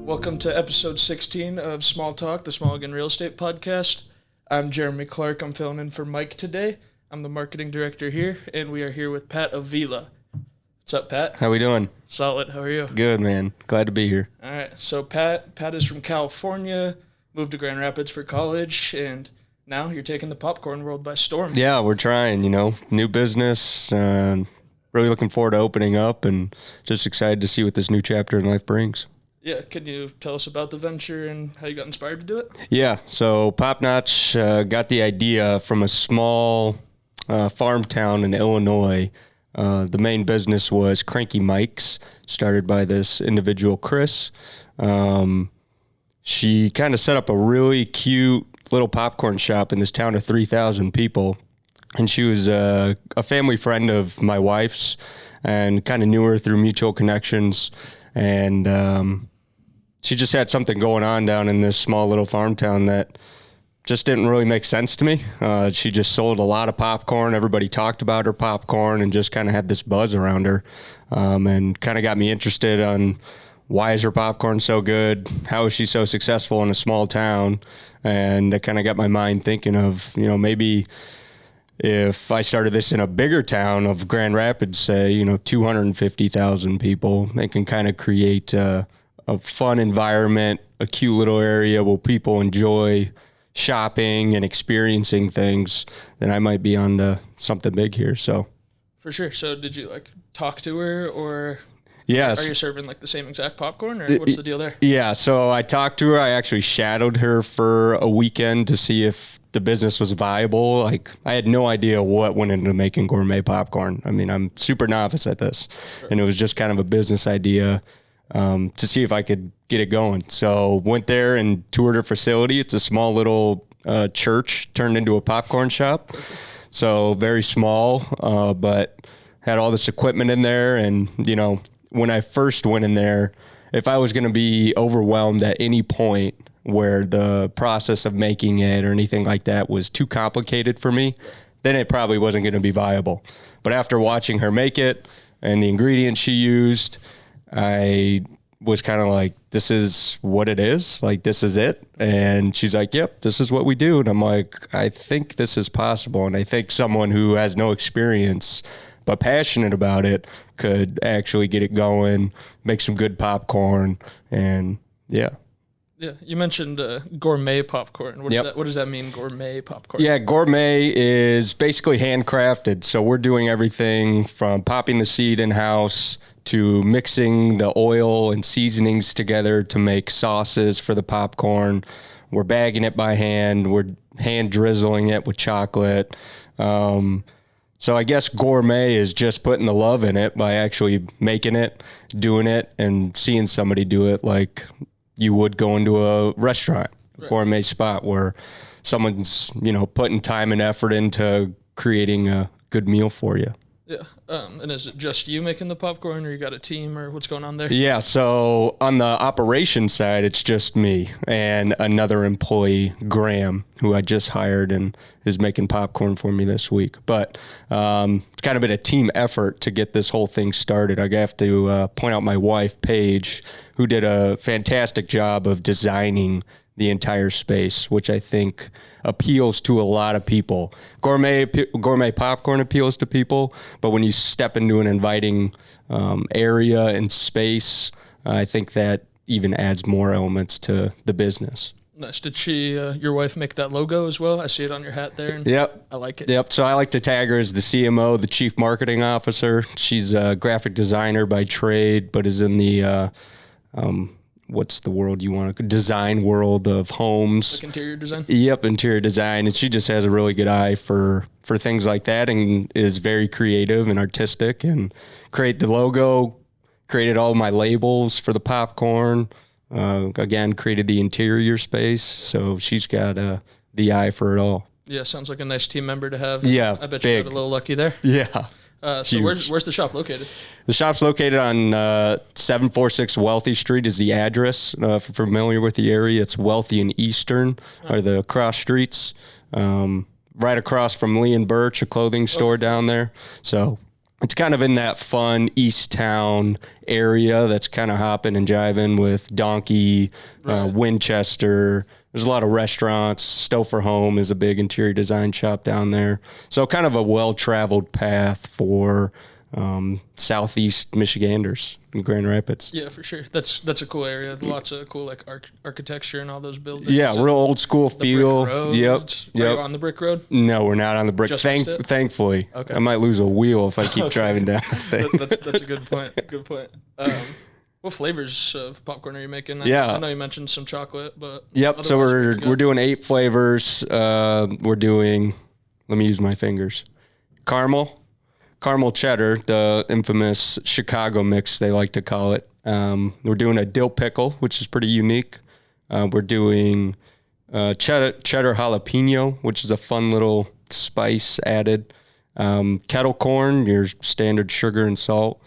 Welcome to episode 16 of Small Talk, the Smallegan Real Estate Podcast. I'm Jeremy Clark. I'm filling in for Mike today. I'm the marketing director here, and we are here with Paige Avila. What's up, Pat? How we doing? Solid. How are you? Good, man. Glad to be here. All right. So Pat is from California, moved to Grand Rapids for college, and now you're taking the popcorn world by storm. Yeah, we're trying, new business. Really looking forward to opening up and just excited to see what this new chapter in life brings. Yeah, can you tell us about the venture and how you got inspired to do it? Yeah, so Popnotch got the idea from a small farm town in Illinois. The main business was Cranky Mike's, started by this individual, Chris. She kind of set up a really cute little popcorn shop in this town of 3,000 people. And she was a family friend of my wife's and kind of knew her through mutual connections. And she just had something going on down in this small little farm town that just didn't really make sense to me. She just sold a lot of popcorn. Everybody talked about her popcorn and just kind of had this buzz around her, and kind of got me interested on why is her popcorn so good? How is she so successful in a small town? And that kind of got my mind thinking of, maybe if I started this in a bigger town of Grand Rapids, say, 250,000 people, they can kind of create a fun environment, a cute little area where people enjoy shopping and experiencing things, then I might be on to something big here. So for sure. So did you talk to her, or yes, are you serving the same exact popcorn, or what's the deal there? Yeah, so I talked to her. I actually shadowed her for a weekend to see if the business was viable. I had no idea what went into making gourmet popcorn. I mean, I'm super novice at this, sure. And it was just kind of a business idea to see if I could get it going. So went there and toured her facility. It's a small little church turned into a popcorn shop. Perfect. So very small, but had all this equipment in there. And, when I first went in there, if I was going to be overwhelmed at any point where the process of making it or anything like that was too complicated for me, then it probably wasn't going to be viable. But after watching her make it and the ingredients she used, I was kind of like, this is what it is. This is it. And she's like, yep, this is what we do. And I'm like, I think this is possible. And I think someone who has no experience but passionate about it could actually get it going, make some good popcorn. And yeah. Yeah, you mentioned gourmet popcorn. What does that mean, gourmet popcorn? Yeah, gourmet is basically handcrafted. So we're doing everything from popping the seed in-house to mixing the oil and seasonings together to make sauces for the popcorn. We're bagging it by hand. We're hand drizzling it with chocolate. So I guess gourmet is just putting the love in it by actually making it, doing it, and seeing somebody do it like you would go into a restaurant, right. Gourmet spot where someone's, putting time and effort into creating a good meal for you. Yeah. And is it just you making the popcorn, or you got a team, or what's going on there? Yeah. So on the operation side, it's just me and another employee, Graham, who I just hired and is making popcorn for me this week. But it's kind of been a team effort to get this whole thing started. I have to point out my wife, Paige, who did a fantastic job of designing the entire space, which I think appeals to a lot of people. Gourmet popcorn appeals to people, but when you step into an inviting area and space, I think that even adds more elements to the business. Nice. Did your wife, make that logo as well? I see it on your hat there. And yep. I like it. Yep. So I like to tag her as the CMO, the Chief Marketing Officer. She's a graphic designer by trade, but is in the what's the world you want to design world of homes, like interior design. Yep, interior design, and she just has a really good eye for things like that, and is very creative and artistic, and create the logo, created all my labels for the popcorn. Again, created the interior space, so she's got the eye for it all. Yeah, sounds like a nice team member to have. Yeah, I bet you got a little lucky there. Yeah. So where's the shop located? The shop's located on 746 Wealthy Street is the address. If you're familiar with the area, it's Wealthy and Eastern are the cross streets. Right across from Lee and Birch, a clothing store down there. So it's kind of in that fun East Town area that's kind of hopping and jiving with Donkey, Winchester. There's a lot of restaurants. Stouffer Home is a big interior design shop down there. So kind of a well-traveled path for Southeast Michiganders in Grand Rapids. Yeah, for sure. That's a cool area. Lots of cool like architecture and all those buildings. Yeah, real old school feel. Yep. Are you on the brick road? No, we're not on the brick. Thankfully. Okay. I might lose a wheel if I keep driving down the thing. That's a good point. Good point. What flavors of popcorn are you making? I know you mentioned some chocolate, but yep. So we're doing 8 flavors. We're doing, let me use my fingers, caramel cheddar, the infamous Chicago mix, they like to call it. We're doing a dill pickle, which is pretty unique. We're doing cheddar jalapeno, which is a fun little spice added. Kettle corn, your standard sugar and salt.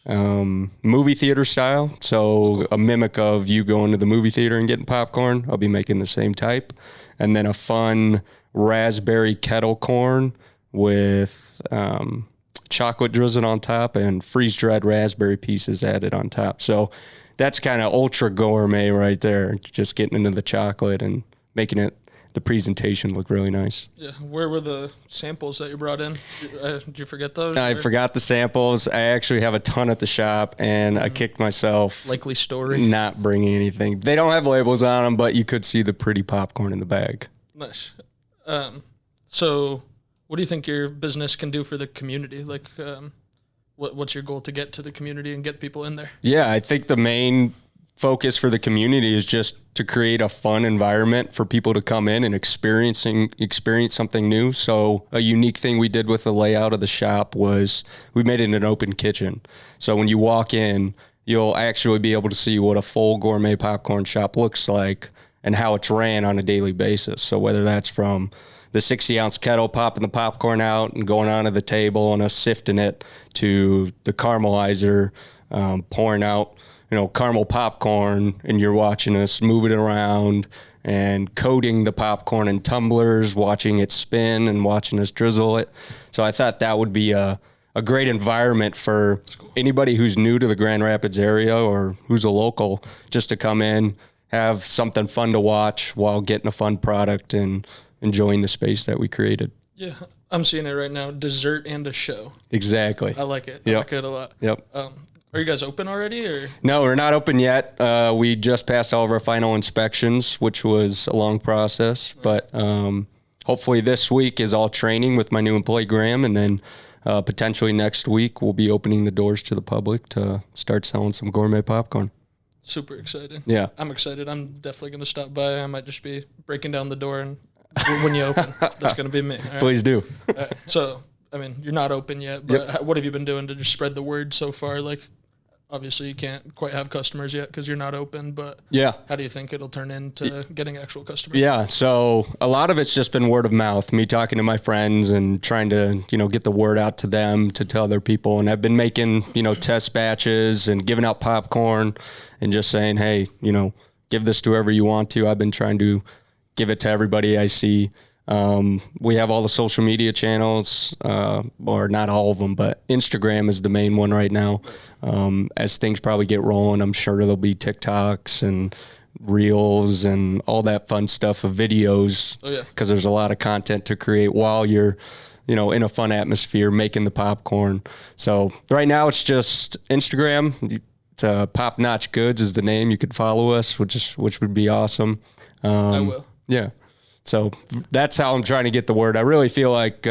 Movie theater style, so a mimic of you going to the movie theater and getting popcorn. I'll be making the same type. And then a fun raspberry kettle corn with chocolate drizzled on top and freeze-dried raspberry pieces added on top. So that's kind of ultra gourmet right there, just getting into the chocolate and making the presentation look really nice. Yeah. Where were the samples that you brought in? Did you forget those? I forgot the samples. I actually have a ton at the shop, and I kicked myself. Likely story. Not bringing anything. They don't have labels on them, but you could see the pretty popcorn in the bag. Nice. So what do you think your business can do for the community? Like, what's your goal to get to the community and get people in there? Yeah, I think the main focus for the community is just to create a fun environment for people to come in and experience something new. So a unique thing we did with the layout of the shop was we made it an open kitchen. So when you walk in, you'll actually be able to see what a full gourmet popcorn shop looks like and how it's ran on a daily basis. So whether that's from the 60-ounce kettle popping the popcorn out and going onto the table and us sifting it to the caramelizer pouring out, caramel popcorn, and you're watching us move it around and coating the popcorn in tumblers, watching it spin and watching us drizzle it. So I thought that would be a great environment for anybody who's new to the Grand Rapids area or who's a local, just to come in, have something fun to watch while getting a fun product and enjoying the space that we created. Yeah, I'm seeing it right now. Dessert and a show. Exactly. I like it. I like it a lot. Yep. Are you guys open already? Or no, we're not open yet. We just passed all of our final inspections, which was a long process. But hopefully this week is all training with my new employee, Graham. And then potentially next week we'll be opening the doors to the public to start selling some gourmet popcorn. Super excited. Yeah. I'm excited. I'm definitely going to stop by. I might just be breaking down the door and when you open. That's going to be me. All right? Please do. All right. So, I mean, you're not open yet, but what have you been doing to just spread the word so far? Like, obviously you can't quite have customers yet because you're not open, but how do you think it'll turn into getting actual customers? Yeah, so a lot of it's just been word of mouth, me talking to my friends and trying to, get the word out to them to tell other people. And I've been making, test batches and giving out popcorn and just saying, hey, give this to whoever you want to. I've been trying to give it to everybody I see. We have all the social media channels, or not all of them, but Instagram is the main one right now. As things probably get rolling, I'm sure there'll be TikToks and Reels and all that fun stuff of videos. Because there's a lot of content to create while you're, in a fun atmosphere making the popcorn. So right now it's just Instagram. Popnotch Goods is the name. You could follow us, which would be awesome. I will. Yeah. So that's how I'm trying to get the word. I really feel like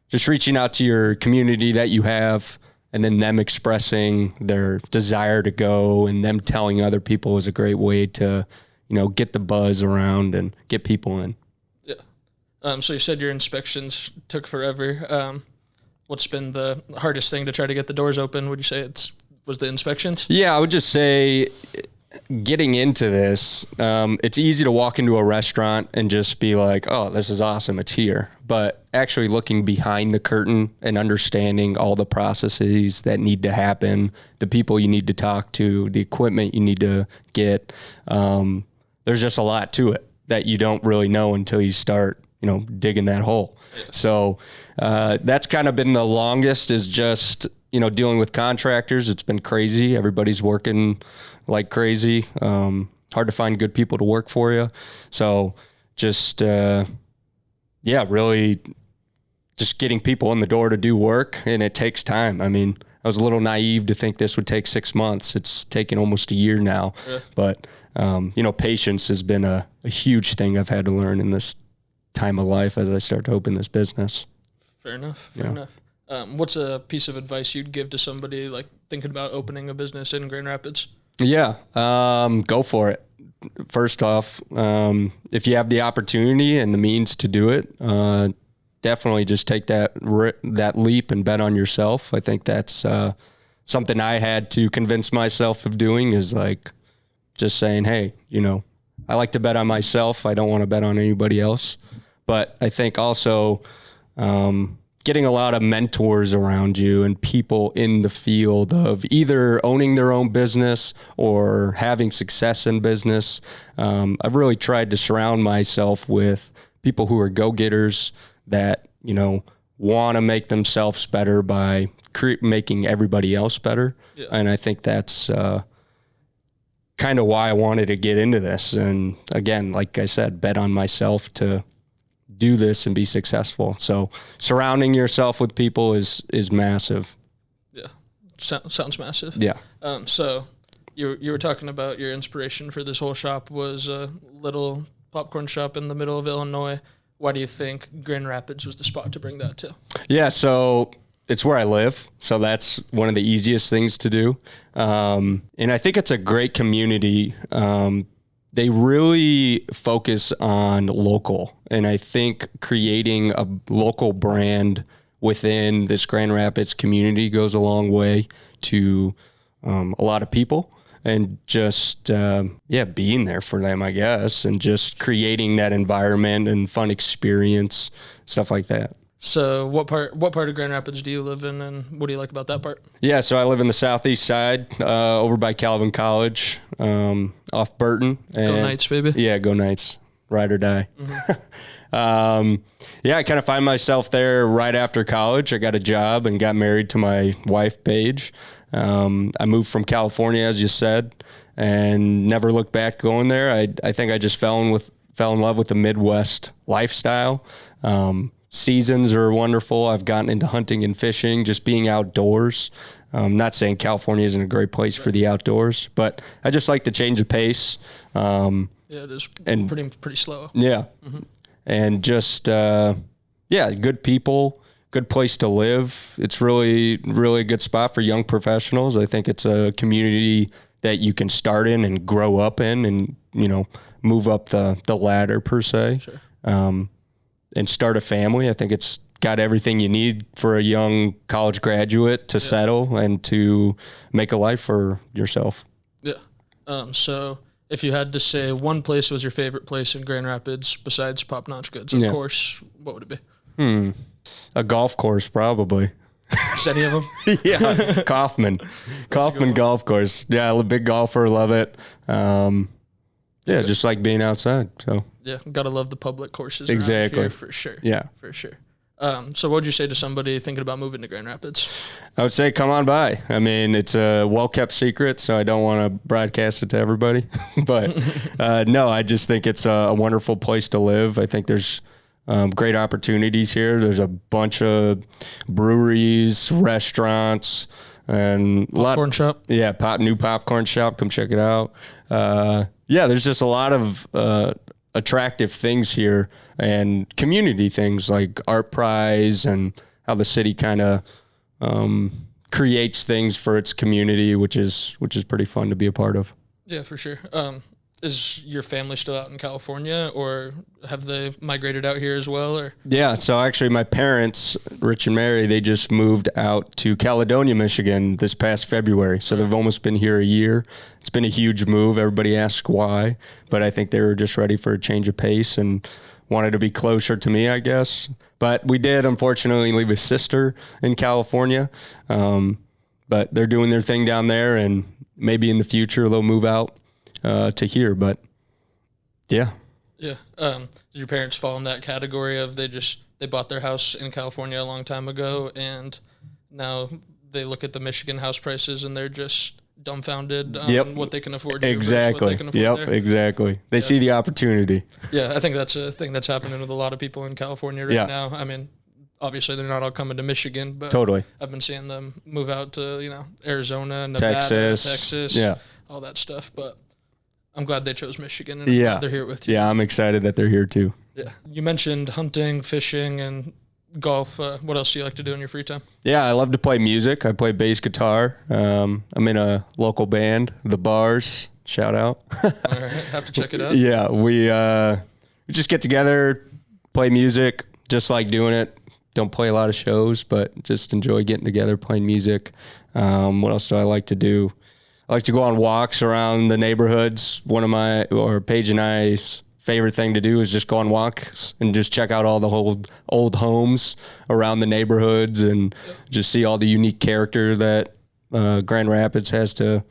just reaching out to your community that you have and then them expressing their desire to go and them telling other people is a great way to, get the buzz around and get people in. Yeah. So you said your inspections took forever. What's been the hardest thing to try to get the doors open? Would you say was the inspections? Yeah, I would just say getting into this, it's easy to walk into a restaurant and just be like, oh, this is awesome, it's here. But actually looking behind the curtain and understanding all the processes that need to happen, the people you need to talk to, the equipment you need to get, there's just a lot to it that you don't really know until you start digging that hole. Yeah. So that's kind of been the longest, is just, dealing with contractors. It's been crazy. Everybody's working like crazy. Hard to find good people to work for you. So just, really just getting people in the door to do work, and it takes time. I mean, I was a little naive to think this would take 6 months. It's taken almost a year now. Yeah. But, patience has been a huge thing I've had to learn in this time of life as I start to open this business. Fair enough. What's a piece of advice you'd give to somebody like thinking about opening a business in Grand Rapids? Yeah, go for it. First off, if you have the opportunity and the means to do it, definitely just take that leap and bet on yourself. I think that's something I had to convince myself of doing, is like just saying, hey, I like to bet on myself. I don't want to bet on anybody else. But I think also getting a lot of mentors around you and people in the field of either owning their own business or having success in business. I've really tried to surround myself with people who are go-getters that, want to make themselves better by making everybody else better. Yeah. And I think that's kind of why I wanted to get into this. And again, like I said, bet on myself to do this and be successful. So surrounding yourself with people is massive. Yeah. Sounds massive. Yeah. So you were talking about your inspiration for this whole shop was a little popcorn shop in the middle of Illinois. Why do you think Grand Rapids was the spot to bring that to? Yeah. So it's where I live. So that's one of the easiest things to do. And I think it's a great community. They really focus on local, and I think creating a local brand within this Grand Rapids community goes a long way to a lot of people, and just being there for them, I guess, and just creating that environment and fun experience, stuff like that. So what part of Grand Rapids do you live in, and what do you like about that part? Yeah, so I live in the southeast side, over by Calvin College, off Burton. Go Knights, baby. Yeah, go Knights. Ride or die. Mm-hmm. I kind of find myself there right after college. I got a job and got married to my wife, Paige. I moved from California, as you said, and never looked back going there. I think I just fell in love with the Midwest lifestyle. Seasons are wonderful. I've gotten into hunting and fishing, just being outdoors. Not saying California isn't a great place for the outdoors, but I just like the change of pace. It is pretty slow. Yeah. Mm-hmm. And just, good people, good place to live. It's really, really a good spot for young professionals. I think it's a community that you can start in and grow up in and, move up the ladder per se. Sure. And start a family. I think it's got everything you need for a young college graduate to settle and to make a life for yourself. Yeah. So if you had to say one place was your favorite place in Grand Rapids besides Popnotch Goods, of course, what would it be? A golf course, probably. Is any of them? Yeah. Kaufman Golf Course. Yeah, I'm a big golfer. Love it. Just like being outside. So. Yeah, gotta love the public courses exactly. Around here for sure. Yeah, for sure. So what would you say to somebody thinking about moving to Grand Rapids? I would say come on by. I mean, it's a well-kept secret, so I don't want to broadcast it to everybody. But no, I just think it's a wonderful place to live. I think there's great opportunities here. There's a bunch of breweries, restaurants, and popcorn shop. Yeah, new popcorn shop. Come check it out. There's just a lot of attractive things here and community things like Art Prize and how the city kind of creates things for its community, which is pretty fun to be a part of. Yeah, for sure. Is your family still out in California, or have they migrated out here as well? Or yeah, so actually my parents, Rich and Mary, they just moved out to Caledonia, Michigan this past February. So they've almost been here a year. It's been a huge move. Everybody asks why, but I think they were just ready for a change of pace and wanted to be closer to me, I guess. But we did, unfortunately, leave a sister in California. But they're doing their thing down there, and maybe in the future they'll move out to here. But yeah. Yeah. Did your parents fall in that category of they bought their house in California a long time ago, and now they look at the Michigan house prices and they're just dumbfounded on what they can afford here versus what they can afford there? Exactly. They see the opportunity. Yeah, I think that's a thing that's happening with a lot of people in California right now. I mean, obviously they're not all coming to Michigan, but totally. I've been seeing them move out to, Arizona, Nevada, Texas, all that stuff. But I'm glad they chose Michigan, and I'm glad they're here with you. Yeah, I'm excited that they're here too. Yeah. You mentioned hunting, fishing, and golf. What else do you like to do in your free time? Yeah, I love to play music. I play bass guitar. I'm in a local band, The Bars. Shout out. All right, have to check it out. Yeah, we just get together, play music, just like doing it. Don't play a lot of shows, but just enjoy getting together, playing music. What else do I like to do? I like to go on walks around the neighborhoods. Paige and I's favorite thing to do is just go on walks and just check out all the old homes around the neighborhoods and just see all the unique character that Grand Rapids has to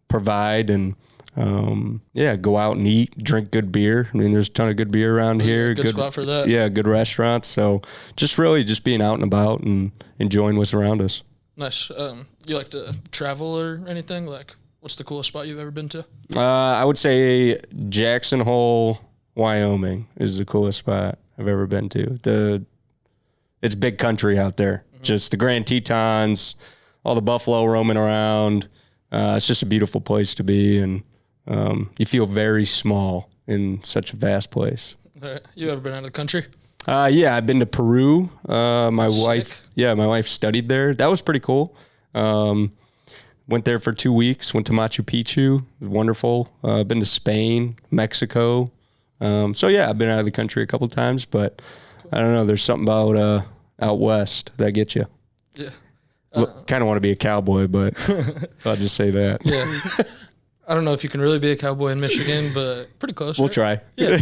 provide, and go out and eat, drink good beer. I mean, there's a ton of good beer around here. Good spot for that. Yeah, good restaurants. So just really just being out and about and enjoying what's around us. Nice. You like to travel or anything? Like, what's the coolest spot you've ever been to? I would say Jackson Hole, Wyoming is the coolest spot I've ever been to. It's big country out there. Mm-hmm. Just the Grand Tetons, all the buffalo roaming around. It's just a beautiful place to be, and you feel very small in such a vast place. All right. You ever been out of the country? Yeah, I've been to Peru. My wife studied there. That was pretty cool. Went there for 2 weeks, went to Machu Picchu. It was wonderful. Been to Spain, Mexico. I've been out of the country a couple of times, but I don't know. There's something about out west that gets you. Yeah. Kind of want to be a cowboy, but I'll just say that. Yeah. I don't know if you can really be a cowboy in Michigan, but pretty close. We'll try. Yeah.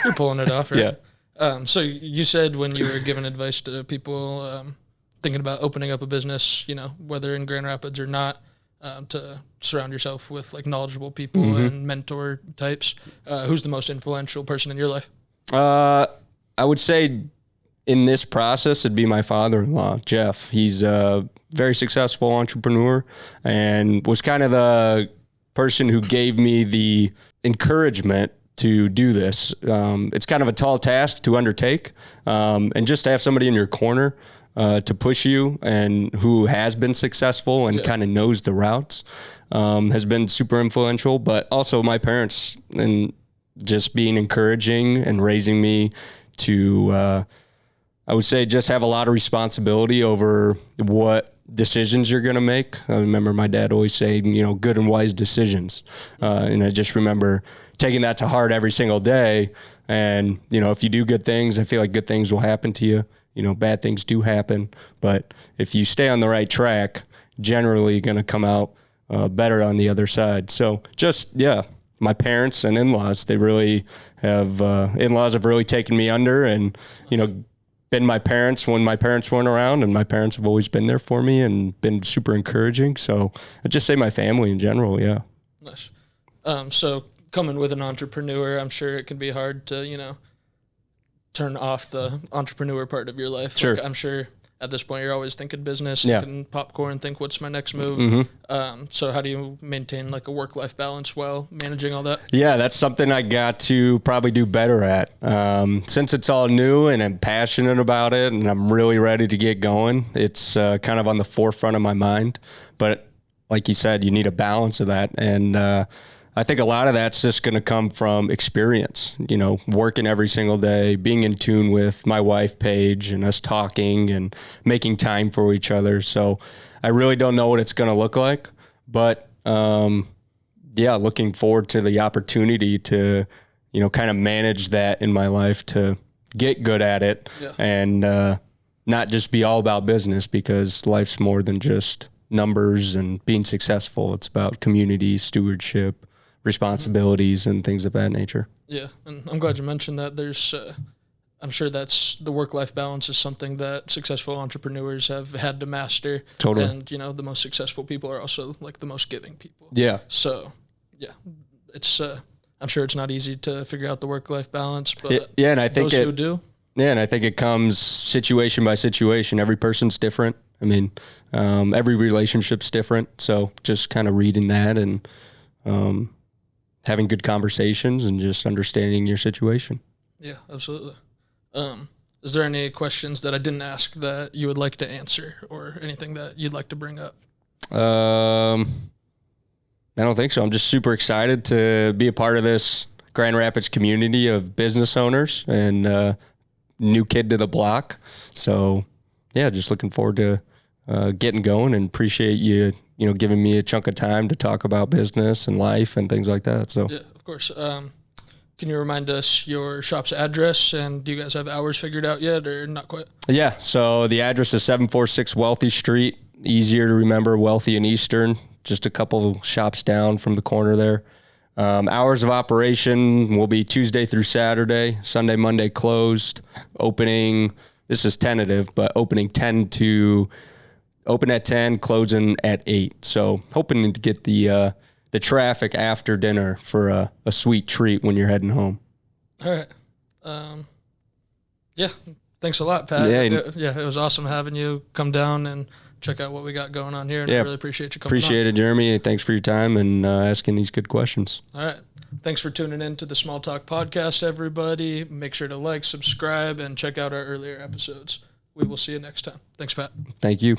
You're pulling it off, right? Yeah. So you said when you were giving advice to people thinking about opening up a business, whether in Grand Rapids or not, to surround yourself with like knowledgeable people and mentor types. Who's the most influential person in your life? I would say in this process, it'd be my father-in-law, Jeff. He's a very successful entrepreneur and was kind of the person who gave me the encouragement to do this. It's kind of a tall task to undertake, and just to have somebody in your corner to push you and who has been successful and kind of knows the routes has been super influential. But also my parents, and just being encouraging and raising me to, I would say, just have a lot of responsibility over what decisions you're going to make. I remember my dad always saying, good and wise decisions. And I just remember taking that to heart every single day. And, if you do good things, I feel like good things will happen to you. Bad things do happen, but if you stay on the right track, generally you're going to come out better on the other side. So my parents and in-laws, they really have, in-laws have really taken me under and, been my parents when my parents weren't around, and my parents have always been there for me and been super encouraging. So I'd just say my family in general. Yeah. Nice. So coming with an entrepreneur, I'm sure it can be hard to, turn off the entrepreneur part of your life. Sure. Like, I'm sure at this point you're always thinking business, Yeah. thinking popcorn, think what's my next move. Mm-hmm. So how do you maintain like a work-life balance while managing all that? Yeah, that's something I got to probably do better at. Since it's all new and I'm passionate about it and I'm really ready to get going, it's kind of on the forefront of my mind. But like you said, you need a balance of that. And I think a lot of that's just going to come from experience, working every single day, being in tune with my wife, Paige, and us talking and making time for each other. So I really don't know what it's going to look like, but looking forward to the opportunity to, kind of manage that in my life, to get good at it and not just be all about business, because life's more than just numbers and being successful. It's about community, stewardship, responsibilities, and things of that nature. Yeah, and I'm glad you mentioned that. There's, I'm sure that's the work-life balance is something that successful entrepreneurs have had to master. Totally. And, the most successful people are also like the most giving people. Yeah. So, yeah, it's, I'm sure it's not easy to figure out the work-life balance, but yeah, and I think those who do. Yeah, and I think it comes situation by situation. Every person's different. I mean, every relationship's different. So just kind of reading that and having good conversations and just understanding your situation. Yeah, absolutely. Is there any questions that I didn't ask that you would like to answer or anything that you'd like to bring up? I don't think so. I'm just super excited to be a part of this Grand Rapids community of business owners and new kid to the block. So yeah, just looking forward to getting going, and appreciate you giving me a chunk of time to talk about business and life and things like that. So yeah, of course. Can you remind us your shop's address, and do you guys have hours figured out yet or not quite? Yeah. So the address is 746 Wealthy Street. Easier to remember, Wealthy and Eastern, just a couple shops down from the corner there. Hours of operation will be Tuesday through Saturday, Sunday, Monday closed. Opening, this is tentative, but open at 10, closing at 8. So hoping to get the traffic after dinner for a sweet treat when you're heading home. All right. Yeah. Thanks a lot, Pat. Yeah, it was awesome having you come down and check out what we got going on here. And I really appreciate you coming on. Appreciate it, Jeremy. Thanks for your time and asking these good questions. All right. Thanks for tuning in to the Small Talk podcast, everybody. Make sure to like, subscribe, and check out our earlier episodes. We will see you next time. Thanks, Pat. Thank you.